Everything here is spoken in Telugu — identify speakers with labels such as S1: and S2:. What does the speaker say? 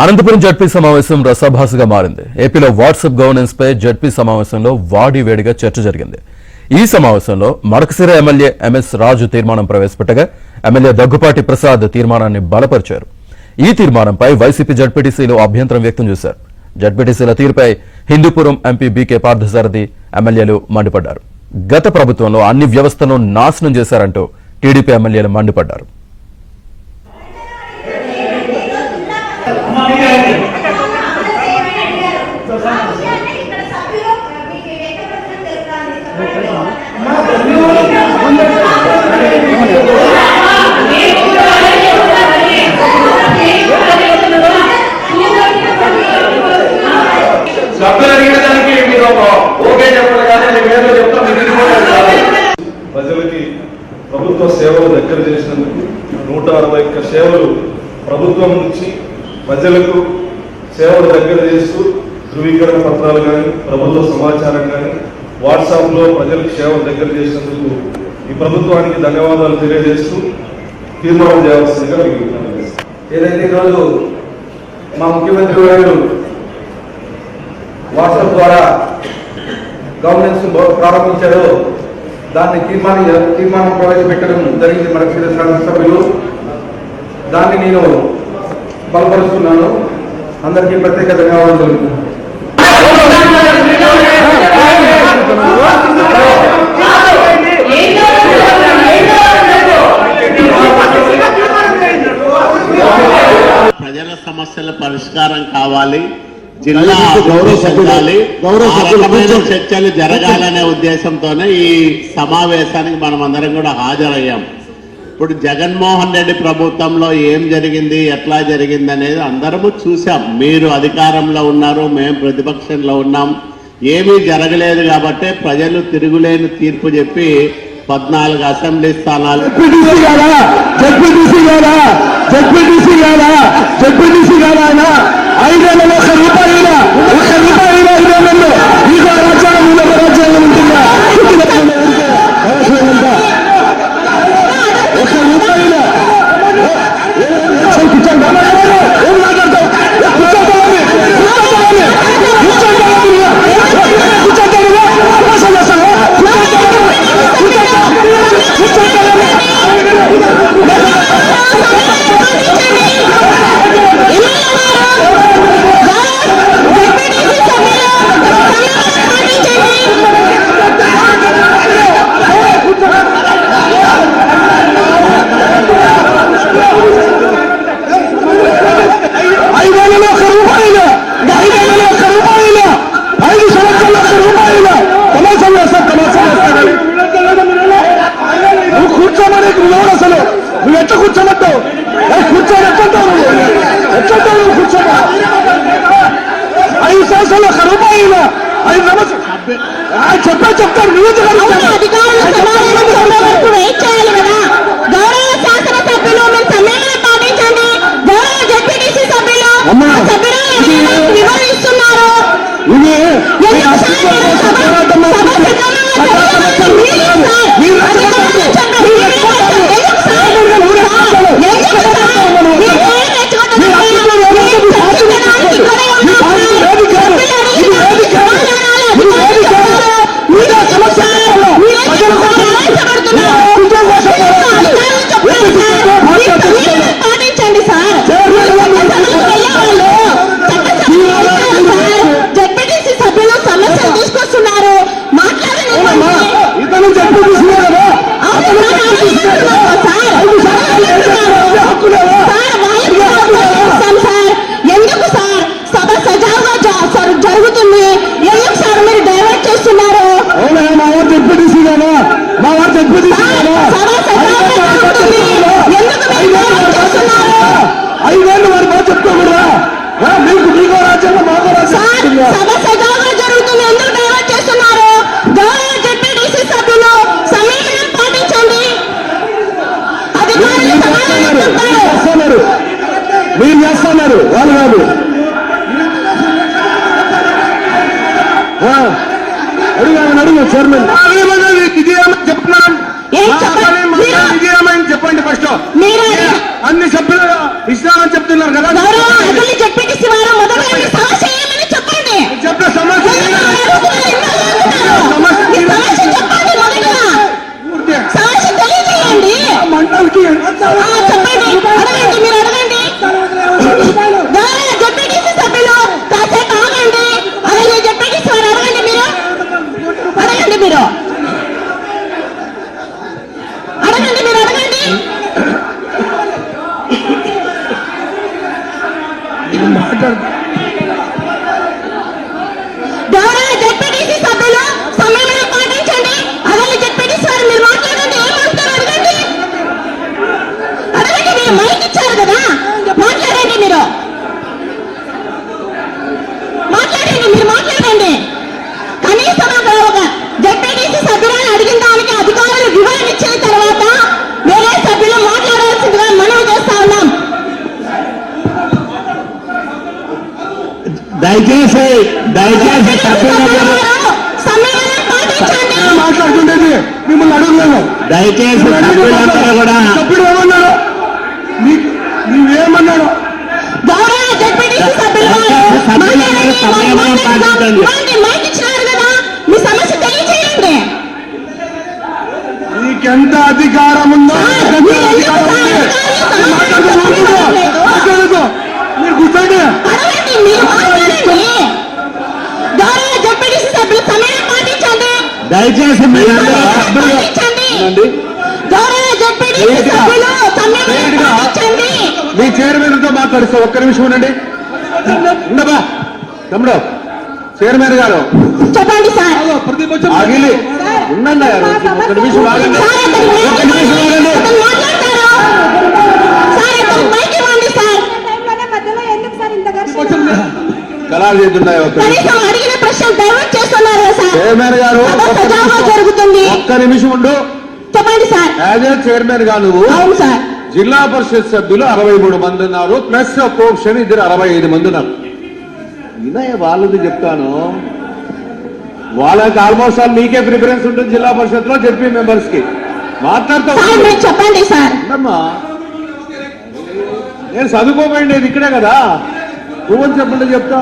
S1: అనంతపురం జడ్పీ సమావేశం రసాభాసగా మారింది. ఏపీలో వాట్సాప్ గవర్నెన్స్ పై జడ్పీ సమావేశంలో వాడివేడిగా చర్చ జరిగింది. ఈ సమావేశంలో మడకశిర ఎమ్మెల్యే ఎంఎస్ రాజు తీర్మానం ప్రవేశపెట్టగా ఎమ్మెల్యే దగ్గుపాటి ప్రసాద్ తీర్మానాన్ని బలపరిచారు. ఈ తీర్మానంపై వైసీపీ జడ్పీటీసీలు అభ్యంతరం వ్యక్తం చేశారు. జడ్పీటీసీల తీరుపై హిందూపురం ఎంపీ బీకే పార్థసారథి ఎమ్మెల్యేలు మండిపడ్డారు. గత ప్రభుత్వంలో అన్ని వ్యవస్థలను నాశనం చేశారంటూ టీడీపీ ఎమ్మెల్యేలు మండిపడ్డారు.
S2: ప్రజలకి ప్రభుత్వ సేవలు దగ్గర చేసినందుకు 161 సేవలు ప్రభుత్వం నుంచి ప్రజలకు సేవలు దగ్గర చేస్తూ ధృవీకరణ పత్రాలు కానీ ప్రభుత్వ సమాచారం కానీ వాట్సాప్లో ప్రజలకు సేవలు దగ్గర చేసినందుకు ఈ ప్రభుత్వానికి ధన్యవాదాలు తెలియజేస్తూ తీర్మానం చేయాల్సిందిగా
S3: ఏదైతే ఈరోజు మా ముఖ్యమంత్రి గారు వాట్సాప్ ద్వారా గవర్నెన్స్ ప్రారంభించారో దాన్ని తీర్మానం ప్రవేశపెట్టడం జరిగింది. మన శాసనసభ్యులు దాన్ని నేను బలపరుస్తున్నాను. అందరికీ ప్రత్యేక ధన్యవాదాలు.
S4: ప్రజల సమస్యల పరిష్కారం కావాలి, జిల్లా చెందాలి, రకమైన చర్చలు జరగాలనే ఉద్దేశంతోనే ఈ సమావేశానికి మనం అందరం కూడా హాజరయ్యాం. ఇప్పుడు జగన్మోహన్ రెడ్డి ప్రభుత్వంలో ఏం జరిగింది, ఎట్లా జరిగింది అనేది అందరము చూసాం. మీరు అధికారంలో ఉన్నారు, మేము ప్రతిపక్షంలో ఉన్నాం. ఏమీ జరగలేదు కాబట్టి ప్రజలు తిరుగులేని తీర్పు చెప్పి 14 అసెంబ్లీ స్థానాలు
S5: చెప్తారు.
S3: మీరు చేస్తున్నారు వాళ్ళు కాదు. అడుగు చైర్మన్ చెప్పండి. ఫస్ట్ అన్ని సభ్యులు ఇస్తామని చెప్తున్నారు కదా.
S6: గౌరవ జెడ్పీటీసీ సభ్యులు సమయంలో పాటించండి. అదే జెడ్పీటీసీ వారు మీరు మాట్లాడండి. ఏమంటారు అడగండి. అడగండి, మీరు మైక్ ఇచ్చారు కదా, మాట్లాడండి. మీరు మాట్లాడండి. కనీసం ఒక జెడ్పీటీసీ సభ్యులను అడిగిన దానికి అధికారులు వివరణ ఇచ్చిన తర్వాత వేరే సభ్యులు మాట్లాడాల్సిందిగా మనవి చేస్తా ఉన్నాం.
S4: దయచేసి సభ్యులందరూ
S6: సమయంలో పాటించండి.
S3: మాట్లాడుతుండేది మిమ్మల్ని అడుగుతున్నాను.
S4: దయచేసి సభ్యులందరూ కూడా
S3: సభ్యుడు ఏమన్నాడు? నీవేమన్నాడు?
S6: గౌరవ జెడ్పీటీసీ సభ్యులు
S4: సభ్యులందరూ సమయంలో పాటించండి.
S6: మైక్ ఇచ్చినారు కదా, మీ సమస్య తెలియజేయండి.
S3: నీకెంత అధికారం ఉందో మాట్లాడుకో. మీరు కూర్చోండి.
S6: అడగండి, మీరు మాట్లాడండి. గౌరవ జెడ్పీటీసీ సభ్యులు సమయం పాటించండి.
S4: దయచేసి మీరందరూ సభ్యులు
S6: పాటించండి. గౌరవ జెడ్పీటీసీ సభ్యులు సమయం పాటించండి.
S3: మీ చైర్మన్ తో మాట్లాడుకో. ఒక్క నిమిషం ఉండండి. ఉండబా తమ్ముడు, చైర్మన్ గారు
S6: చెప్పండి సార్.
S3: ఆగిలి ఉండండి. ఒక్క నిమిషం ఆగండి. ఒక్క నిమిషం ఆగండి.
S6: అతను మాట్లాడతారు సార్. అతను మైక్ ఇవ్వండి సార్.
S3: కలాలు చేస్తున్నాయి.
S6: కనీసం అడిగిన ప్రశ్నలు డైవర్ట్ చేస్తున్నారు సార్.
S3: చైర్మన్ గారు
S6: సజావుగా జరుగుతుంది.
S3: ఒక్క నిమిషం ఉండు.
S6: చెప్పండి సార్.
S3: యాజ్ ఏ చైర్మన్ గా నువ్వు
S6: అవును సార్.
S3: జిల్లా పరిషత్ సభ్యులు 63 మంది ఉన్నారు, ప్లస్ పోషన్ ఇద్దరు 65 మంది ఉన్నారు. వినయ్ వాళ్ళది చెప్తాను. వాళ్ళకి ఆల్మోస్ట్ ఆల్ మీకే ప్రిఫరెన్స్ ఉంటుంది జిల్లా పరిషత్ లో జెడ్పీ మెంబర్స్ కి. మాట్లాడుతూ
S6: సార్ మీరు చెప్పండి సార్.
S3: ఉండమ్మా, నేను చదువుకోబోయిండేది ఇక్కడే కదా. నువ్వని చెప్పండి చెప్తా.